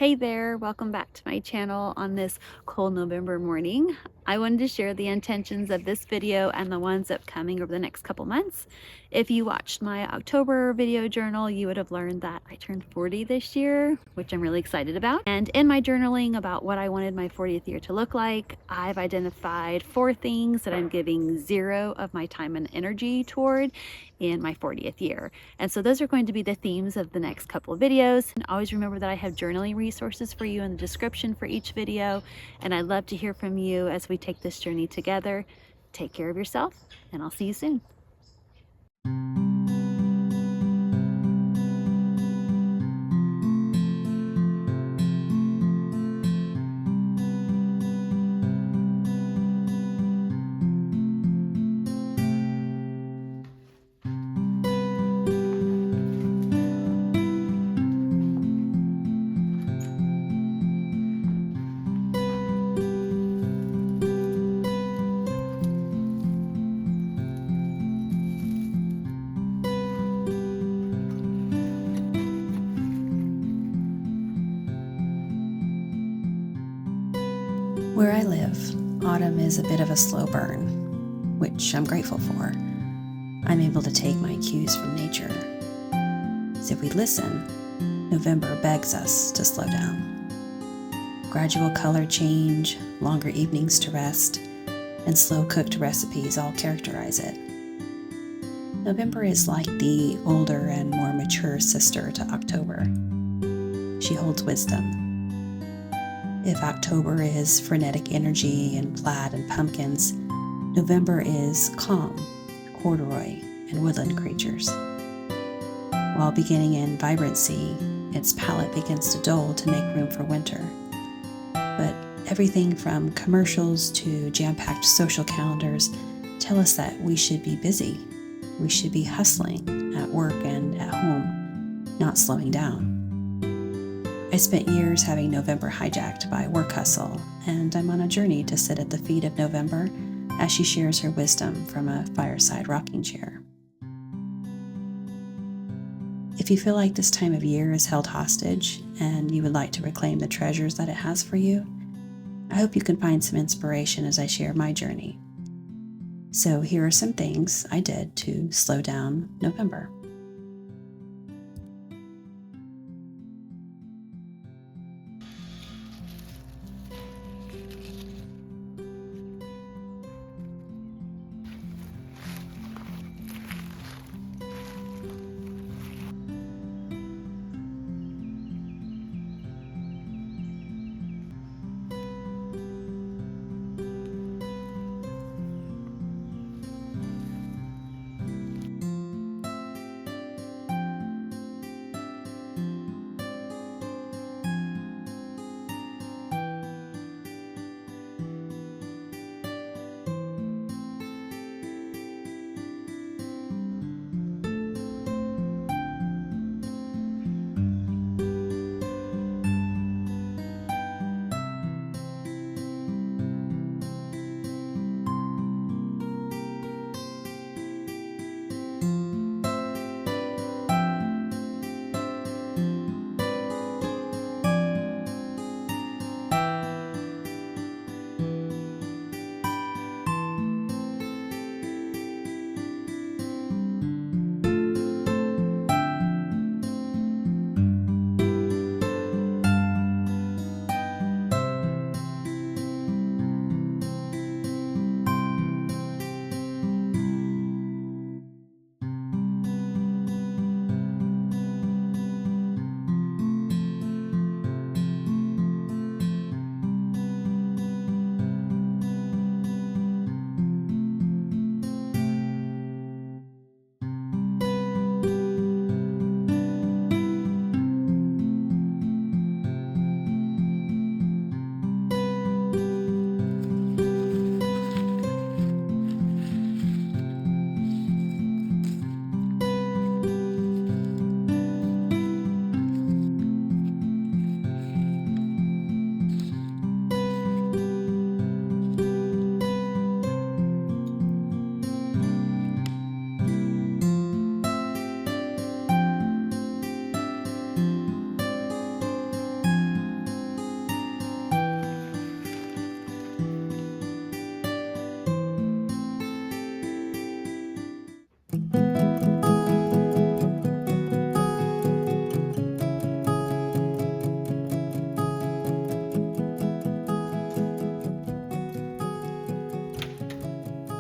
Hey there, welcome back to my channel on this cold November morning. I wanted to share the intentions of this video and the ones upcoming over the next couple months. If you watched my October video journal, you would have learned that I turned 40 this year, which I'm really excited about. And in my journaling about what I wanted my 40th year to look like, I've identified 4 things that I'm giving 0 of my time and energy toward in my 40th year. And so those are going to be the themes of the next couple of videos. And always remember that I have journaling resources for you in the description for each video. And I'd love to hear from you as we take this journey together. Take care of yourself, and I'll see you soon. Where I live, autumn is a bit of a slow burn, which I'm grateful for. I'm able to take my cues from nature. So if we listen, November begs us to slow down. Gradual color change, longer evenings to rest, and slow-cooked recipes all characterize it. November is like the older and more mature sister to October. She holds wisdom. If October is frenetic energy and plaid and pumpkins, November is calm, corduroy, and woodland creatures. While beginning in vibrancy, its palette begins to dull to make room for winter. But everything from commercials to jam-packed social calendars tell us that we should be busy. We should be hustling at work and at home, not slowing down. I spent years having November hijacked by work hustle, and I'm on a journey to sit at the feet of November as she shares her wisdom from a fireside rocking chair. If you feel like this time of year is held hostage and you would like to reclaim the treasures that it has for you, I hope you can find some inspiration as I share my journey. So here are some things I did to slow down November.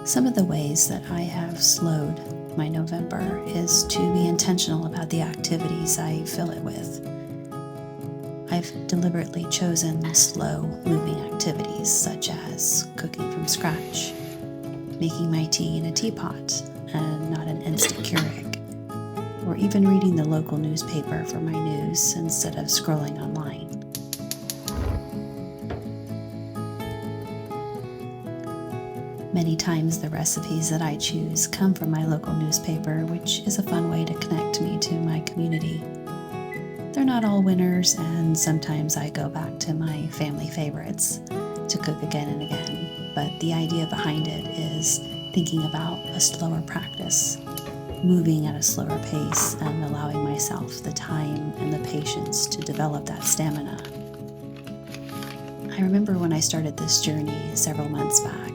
Some of the ways that I have slowed my November is to be intentional about the activities I fill it with. I've deliberately chosen slow moving activities such as cooking from scratch, making my tea in a teapot and not an instant Keurig, or even reading the local newspaper for my news instead of scrolling online. Many times the recipes that I choose come from my local newspaper, which is a fun way to connect me to my community. They're not all winners, and sometimes I go back to my family favorites to cook again and again, but the idea behind it is thinking about a slower practice, moving at a slower pace, and allowing myself the time and the patience to develop that stamina. I remember when I started this journey several months back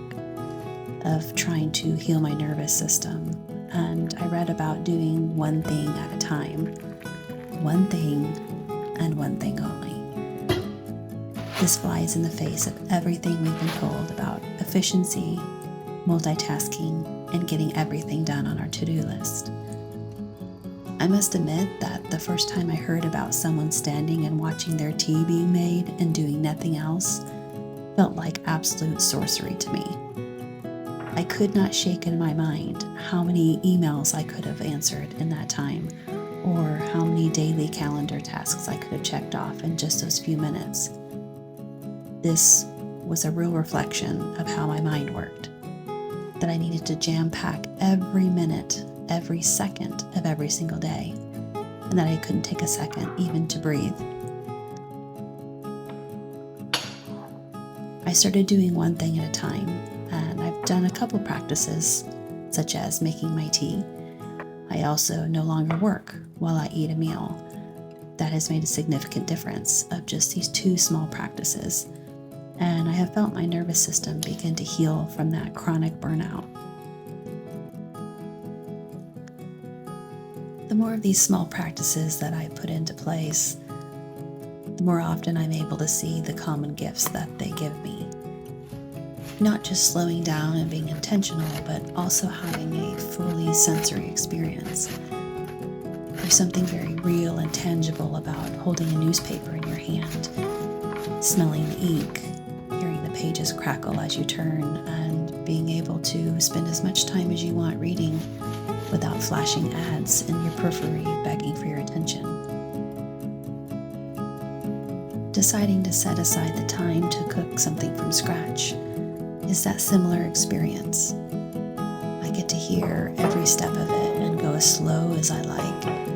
of trying to heal my nervous system, and I read about doing one thing at a time, one thing and one thing only. This flies in the face of everything we've been told about efficiency, multitasking, and getting everything done on our to-do list. I must admit that the first time I heard about someone standing and watching their tea being made and doing nothing else felt like absolute sorcery to me. I could not shake in my mind how many emails I could have answered in that time, or how many daily calendar tasks I could have checked off in just those few minutes. This was a real reflection of how my mind worked, that I needed to jam-pack every minute, every second of every single day, and that I couldn't take a second even to breathe. I started doing one thing at a time, and I've done a couple practices, such as making my tea. I also no longer work while I eat a meal. That has made a significant difference of just these two small practices, and I have felt my nervous system begin to heal from that chronic burnout. The more of these small practices that I put into place, the more often I'm able to see the common gifts that they give me. Not just slowing down and being intentional, but also having a fully sensory experience. There's something very real and tangible about holding a newspaper in your hand, smelling the ink, hearing the pages crackle as you turn, and being able to spend as much time as you want reading without flashing ads in your periphery begging for your attention. Deciding to set aside the time to cook something from scratch is that similar experience. I get to hear every step of it and go as slow as I like.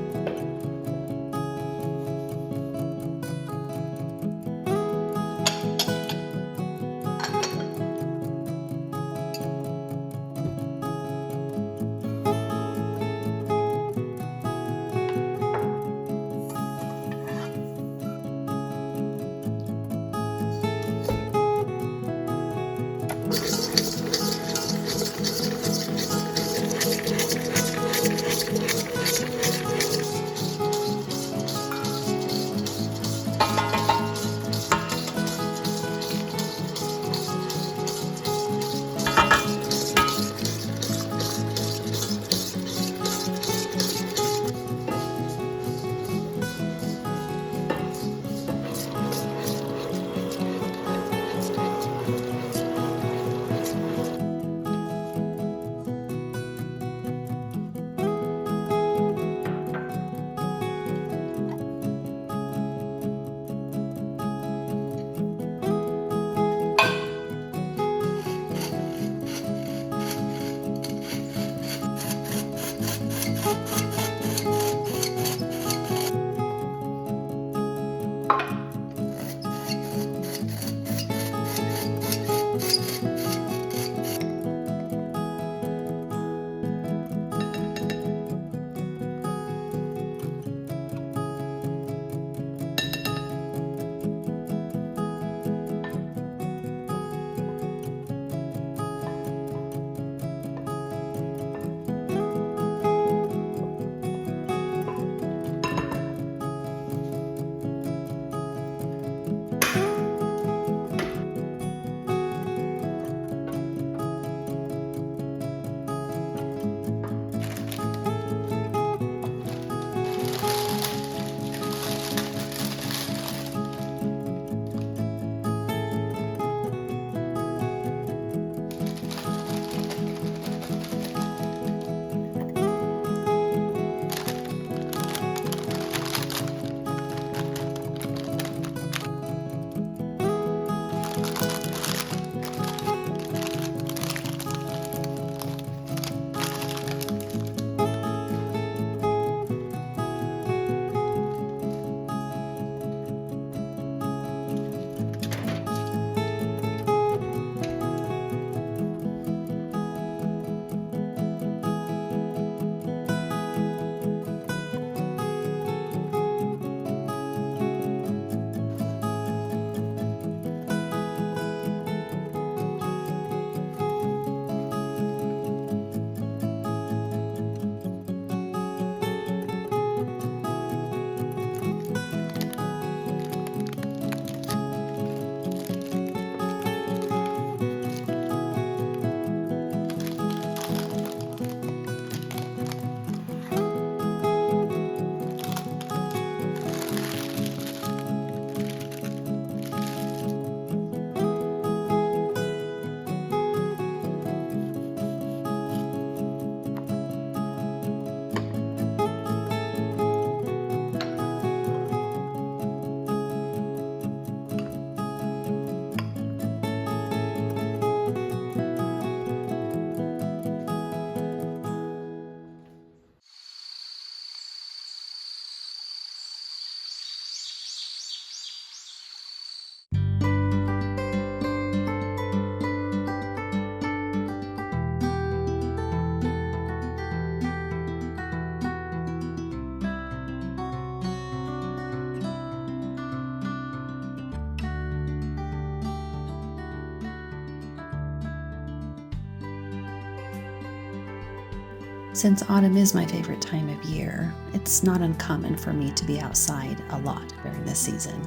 Since autumn is my favorite time of year, it's not uncommon for me to be outside a lot during this season.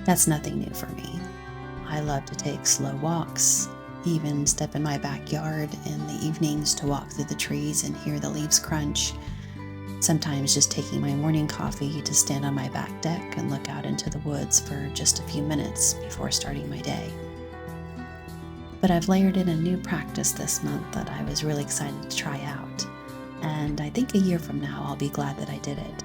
That's nothing new for me. I love to take slow walks, even step in my backyard in the evenings to walk through the trees and hear the leaves crunch. Sometimes just taking my morning coffee to stand on my back deck and look out into the woods for just a few minutes before starting my day. But I've layered in a new practice this month that I was really excited to try out, and I think a year from now I'll be glad that I did it.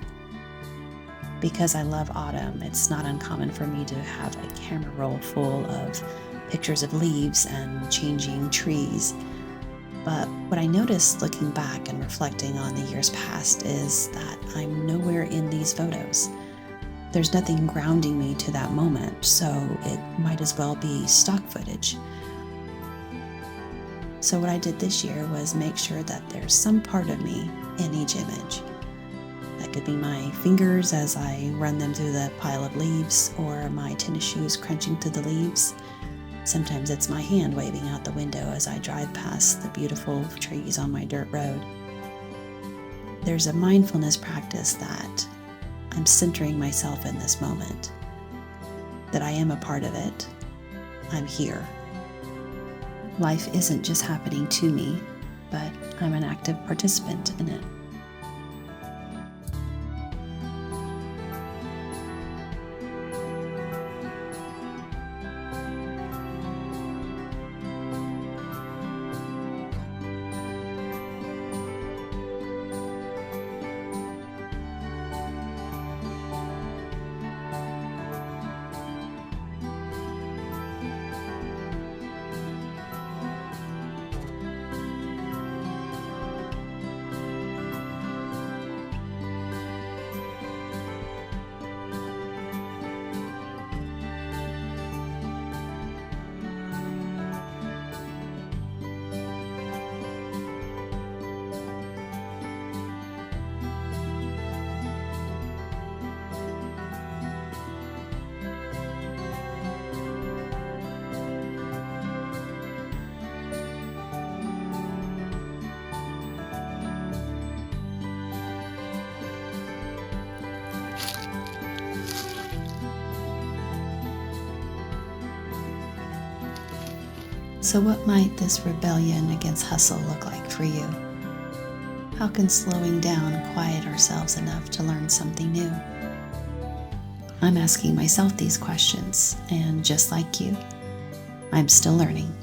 Because I love autumn, it's not uncommon for me to have a camera roll full of pictures of leaves and changing trees. But what I noticed looking back and reflecting on the years past is that I'm nowhere in these photos. There's nothing grounding me to that moment, so it might as well be stock footage. So what I did this year was make sure that there's some part of me in each image. That could be my fingers as I run them through the pile of leaves, or my tennis shoes crunching through the leaves. Sometimes it's my hand waving out the window as I drive past the beautiful trees on my dirt road. There's a mindfulness practice that I'm centering myself in this moment, that I am a part of it. I'm here. Life isn't just happening to me, but I'm an active participant in it. So what might this rebellion against hustle look like for you? How can slowing down quiet ourselves enough to learn something new? I'm asking myself these questions, and just like you, I'm still learning.